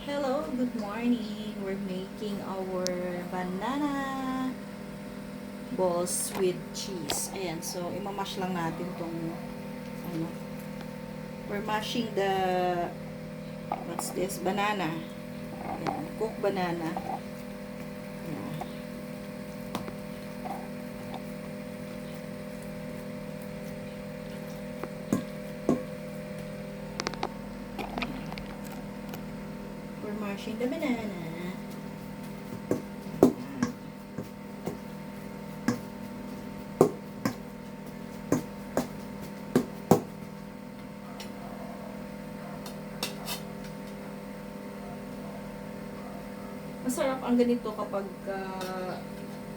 Hello, good morning. We're making our banana balls with cheese. Ayan, so imamash lang natin tong ano. We're mashing the what's this? Banana. Ayan, cooked banana. Ayan. We're mashing the banana. Masarap ang ganito kapag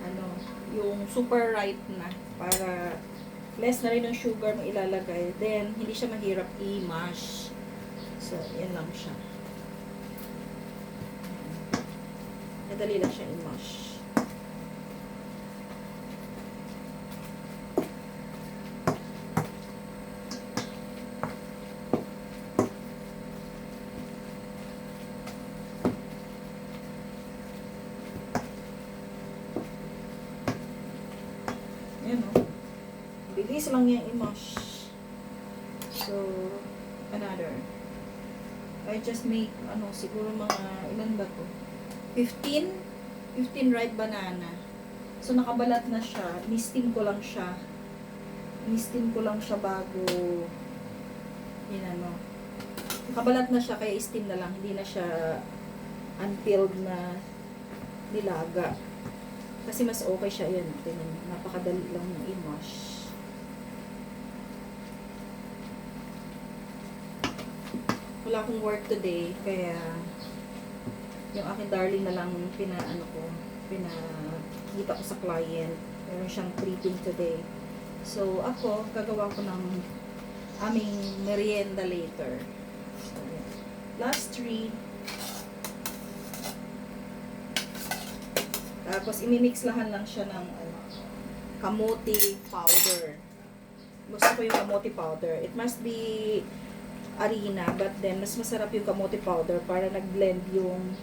ano, yung super ripe na para less na rin ng sugar mo ilalagay. Then, hindi siya mahirap i-mash. So, yan lang siya. Madali lang siya i-mash. Ayan o. Bilis lang niya i-mash. So, another. I just make, ano, siguro mga, ilan ba to? 15 ripe banana. So, nakabalat na siya. Ini-steam ko lang siya. Ini-steam ko lang siya bago, yun ano. Nakabalat na siya, kaya steam na lang. Hindi na siya unpeeled na nilaga. Kasi mas okay siya yan. Napakadali lang yung i-mash. Wala akong work today, kaya yung aking darling na lang pinakita ko sa client. Meron siyang treating today. So, ako, gagawa ko ng aming merienda later. So, yeah. Last 3. Tapos, imimixlahan lang siya ng kamote powder. Gusto ko yung kamote powder. It must be harina, but then mas masarap yung kamote powder para nag-blend yung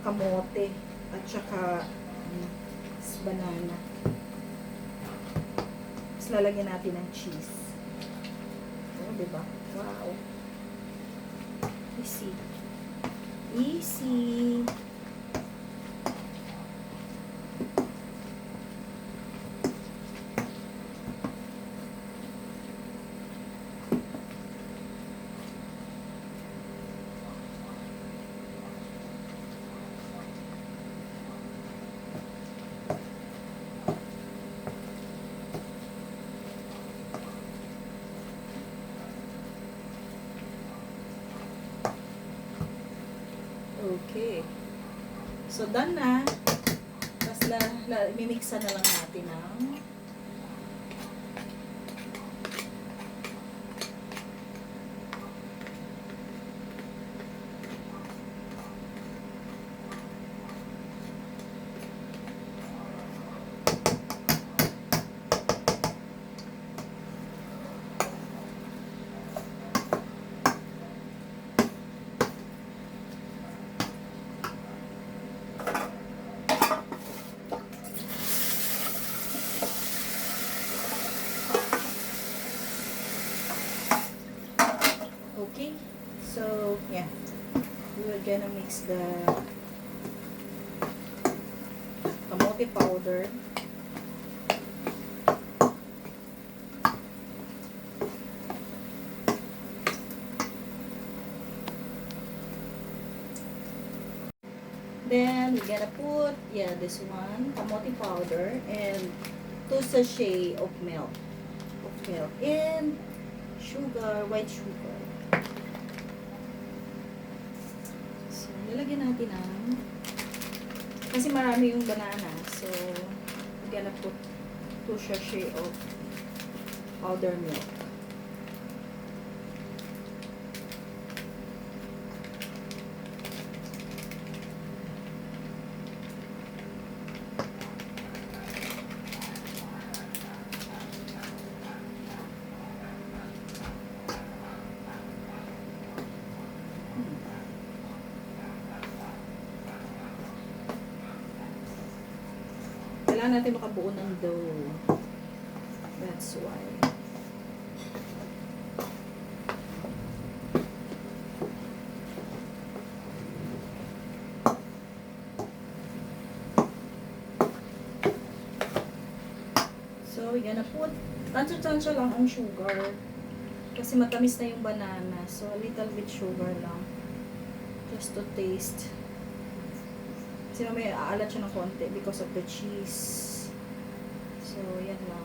kamote at saka banana. Tapos lalagyan natin ng cheese. Oh, diba? Wow. Easy. Easy. Okay. So, done na. Tapos, mimixa na lang natin ng okay. So, yeah. We're gonna mix the kamote powder. Then, we're gonna put, yeah, this one, kamote powder, and 2 sachet of milk. And sugar, white sugar. So, nilagyan natin ng, kasi marami yung banana. So, we're gonna put 2 sachet of powder milk. Kailangan natin makabuo ng dough. That's why. So, we're gonna put, tansya-tansya lang ang sugar. Kasi matamis na yung banana. So, a little bit sugar lang. Just to taste. Kasi may aalat siya ng konti because of the cheese. So, yan lang.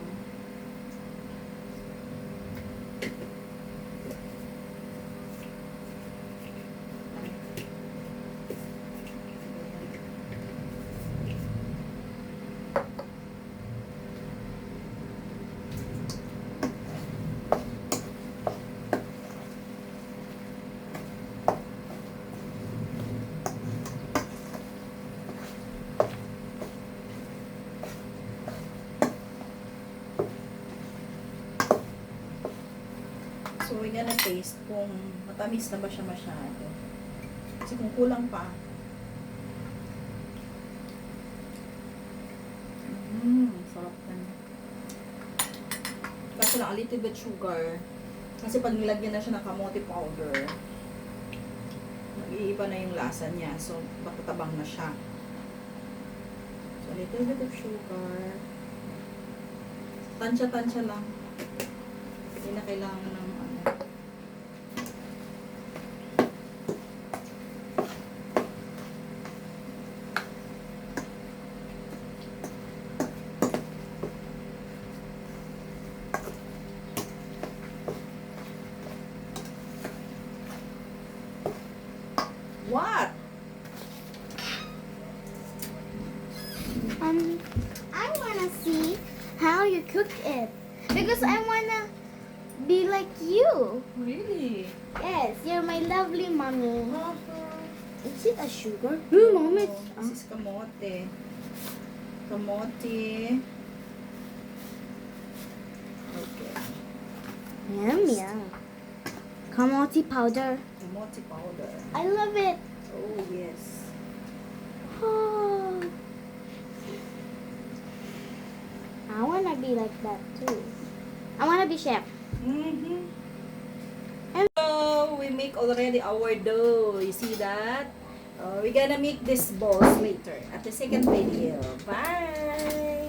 So, we're gonna taste kung matamis na ba siya masyado. Kasi kung kulang pa. Sarap na. Kaso lang, a little bit sugar. Kasi pag nilagyan na siya ng kamote powder, nag-iiba na yung lasa niya. So, matatabang na siya. So, a little bit of sugar. Tansya-tansya lang. Hindi na kailangan ng ano. What? I wanna see how you cook it because I wanna be like you. Really? Yes, you're my lovely mommy. Is it a sugar? No, Mom, this is kamote. Kamote. Okay. Yum, yum. Kamote powder. Kamote powder. I love it. Oh, yes. Oh. I wanna be like that too. I wanna be chef. Mm-hmm. And so, we make already our dough. You see that? We're gonna make this balls later at the second video. Bye!